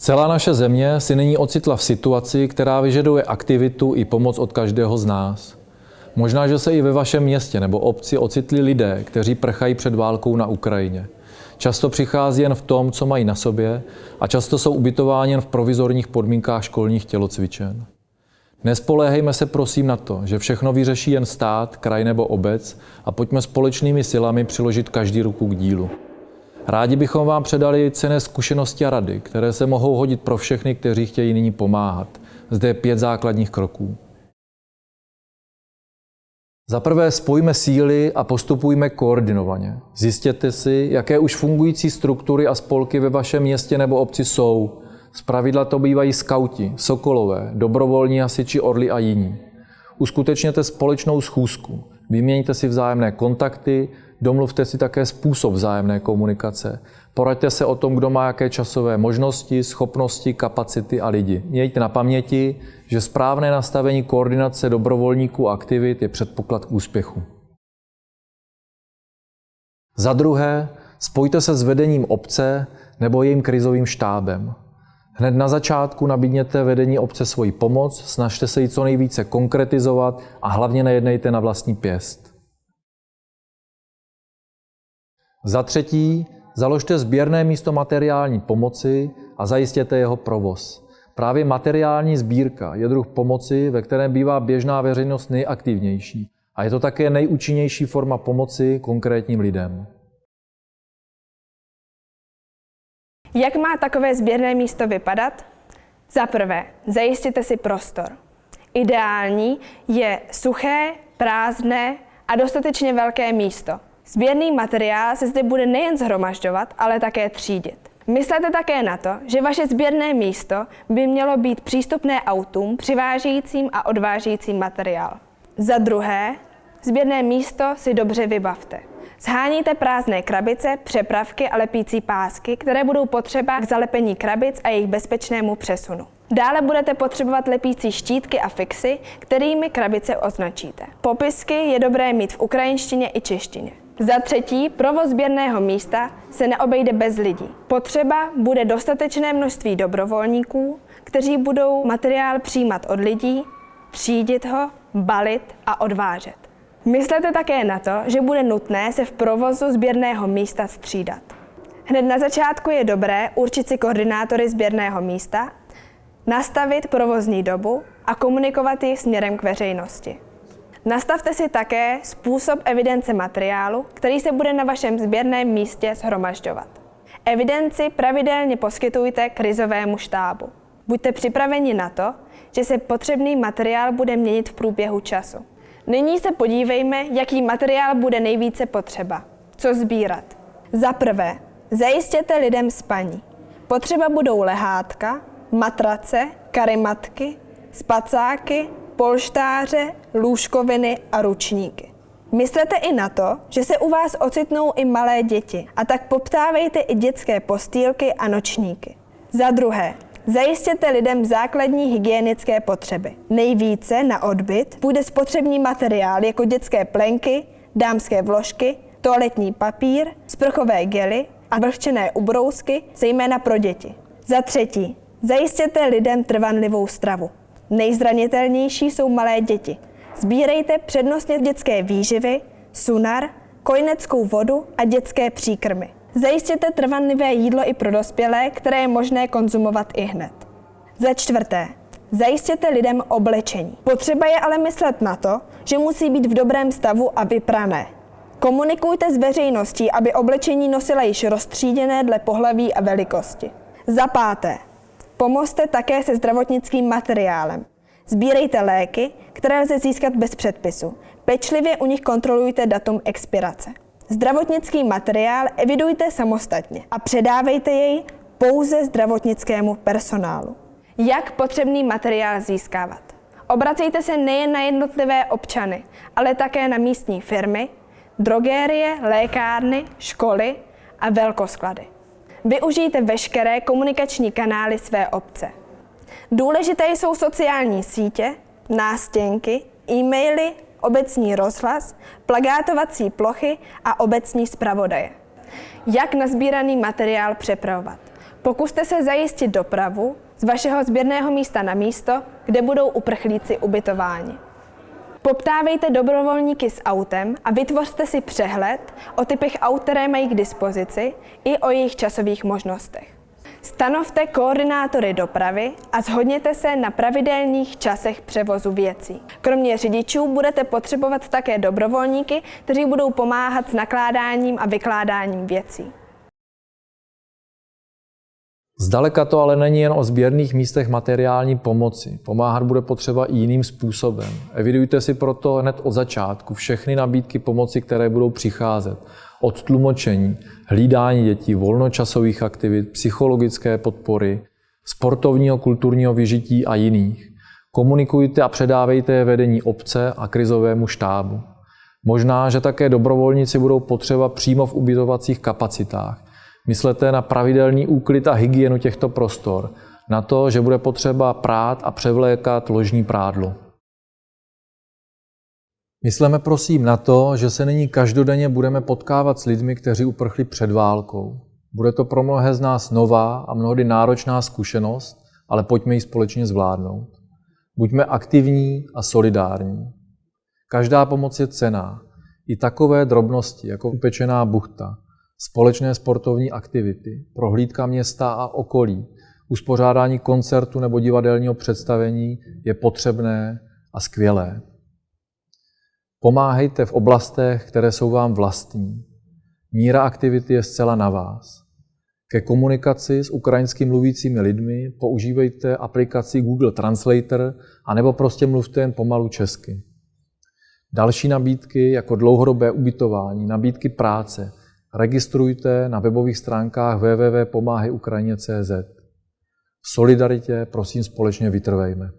Celá naše země si nyní ocitla v situaci, která vyžaduje aktivitu i pomoc od každého z nás. Možná, že se i ve vašem městě nebo obci ocitli lidé, kteří prchají před válkou na Ukrajině. Často přichází jen v tom, co mají na sobě, a často jsou ubytováni jen v provizorních podmínkách školních tělocvičen. Nespoléhejme se prosím na to, že všechno vyřeší jen stát, kraj nebo obec, a pojďme společnými silami přiložit každý ruku k dílu. Rádi bychom vám předali cenné zkušenosti a rady, které se mohou hodit pro všechny, kteří chtějí nyní pomáhat. Zde je 5 základních kroků. Za prvé spojíme síly a postupujme koordinovaně. Zjistěte si, jaké už fungující struktury a spolky ve vašem městě nebo obci jsou. Zpravidla to bývají skauti, sokolové, dobrovolní hasiči, orli a jiní. Uskutečněte společnou schůzku, vyměňte si vzájemné kontakty, domluvte si také způsob vzájemné komunikace. Poraďte se o tom, kdo má jaké časové možnosti, schopnosti, kapacity a lidi. Mějte na paměti, že správné nastavení koordinace dobrovolníků a aktivit je předpoklad k úspěchu. Za druhé, spojte se s vedením obce nebo jejím krizovým štábem. Hned na začátku nabídněte vedení obce svoji pomoc, snažte se ji co nejvíce konkretizovat a hlavně nejednejte na vlastní pěst. Za třetí, založte sběrné místo materiální pomoci a zajistěte jeho provoz. Právě materiální sbírka je druh pomoci, ve kterém bývá běžná veřejnost nejaktivnější, a je to také nejúčinnější forma pomoci konkrétním lidem. Jak má takové sběrné místo vypadat? Za prvé, zajistěte si prostor. Ideální je suché, prázdné a dostatečně velké místo. Sběrný materiál se zde bude nejen shromažďovat, ale také třídit. Myslete také na to, že vaše sběrné místo by mělo být přístupné autům přivážejícím a odvážejícím materiál. Za druhé, sběrné místo si dobře vybavte. Sháníte prázdné krabice, přepravky a lepící pásky, které budou potřeba k zalepení krabic a jejich bezpečnému přesunu. Dále budete potřebovat lepící štítky a fixy, kterými krabice označíte. Popisky je dobré mít v ukrajinštině i češtině. Za třetí, provoz sběrného místa se neobejde bez lidí. Potřeba bude dostatečné množství dobrovolníků, kteří budou materiál přijímat od lidí, třídit ho, balit a odvážet. Myslete také na to, že bude nutné se v provozu sběrného místa střídat. Hned na začátku je dobré určit si koordinátory sběrného místa, nastavit provozní dobu a komunikovat ji směrem k veřejnosti. Nastavte si také způsob evidence materiálu, který se bude na vašem sběrném místě shromažďovat. Evidenci pravidelně poskytujte krizovému štábu. Buďte připraveni na to, že se potřebný materiál bude měnit v průběhu času. Nyní se podívejme, jaký materiál bude nejvíce potřeba. Co sbírat? Za prvé, zajistěte lidem spaní. Potřeba budou lehátka, matrace, karimatky, spacáky, polštáře, lůžkoviny a ručníky. Myslete i na to, že se u vás ocitnou i malé děti, a tak poptávejte i dětské postýlky a nočníky. Za druhé, zajistěte lidem základní hygienické potřeby. Nejvíce na odbyt bude spotřební materiál jako dětské plenky, dámské vložky, toaletní papír, sprchové gely a vlhčené ubrousky, zejména pro děti. Za třetí, zajistěte lidem trvanlivou stravu. Nejzranitelnější jsou malé děti. Sbírejte přednostně dětské výživy, sunar, kojeneckou vodu a dětské příkrmy. Zajistěte trvanlivé jídlo i pro dospělé, které je možné konzumovat i hned. Za čtvrté, zajistěte lidem oblečení. Potřeba je ale myslet na to, že musí být v dobrém stavu a vyprané. Komunikujte s veřejností, aby oblečení nosila již roztříděné dle pohlaví a velikosti. Za páté, pomozte také se zdravotnickým materiálem. Sbírejte léky, které lze získat bez předpisu. Pečlivě u nich kontrolujte datum expirace. Zdravotnický materiál evidujte samostatně a předávejte jej pouze zdravotnickému personálu. Jak potřebný materiál získávat? Obracejte se nejen na jednotlivé občany, ale také na místní firmy, drogérie, lékárny, školy a velkosklady. Využijte veškeré komunikační kanály své obce. Důležité jsou sociální sítě, nástěnky, e-maily, obecní rozhlas, plakátovací plochy a obecní zpravodaje. Jak nasbíraný materiál přepravovat? Pokuste se zajistit dopravu z vašeho sběrného místa na místo, kde budou uprchlíci ubytováni. Poptávejte dobrovolníky s autem a vytvořte si přehled o typech aut, které mají k dispozici, i o jejich časových možnostech. Stanovte koordinátory dopravy a shodněte se na pravidelných časech převozu věcí. Kromě řidičů budete potřebovat také dobrovolníky, kteří budou pomáhat s nakládáním a vykládáním věcí. Zdaleka to ale není jen o sběrných místech materiální pomoci. Pomáhat bude potřeba i jiným způsobem. Evidujte si proto hned od začátku všechny nabídky pomoci, které budou přicházet. Od tlumočení, hlídání dětí, volnočasových aktivit, psychologické podpory, sportovního, kulturního vyžití a jiných. Komunikujte a předávejte je vedení obce a krizovému štábu. Možná, že také dobrovolníci budou potřeba přímo v ubytovacích kapacitách. Myslete na pravidelný úklid a hygienu těchto prostor, na to, že bude potřeba prát a převlékat ložní prádlo. Mysleme prosím na to, že se nyní každodenně budeme potkávat s lidmi, kteří uprchli před válkou. Bude to pro mnohé z nás nová a mnohdy náročná zkušenost, ale pojďme ji společně zvládnout. Buďme aktivní a solidární. Každá pomoc je cenná. I takové drobnosti, jako upečená buchta, společné sportovní aktivity, prohlídka města a okolí, uspořádání koncertu nebo divadelního představení je potřebné a skvělé. Pomáhejte v oblastech, které jsou vám vlastní. Míra aktivity je zcela na vás. Ke komunikaci s ukrajinsky mluvícími lidmi používejte aplikaci Google Translator anebo prostě mluvte jen pomalu česky. Další nabídky jako dlouhodobé ubytování, nabídky práce registrujte na webových stránkách www.pomahajUkrajině.cz. V solidaritě prosím společně vytrvejme.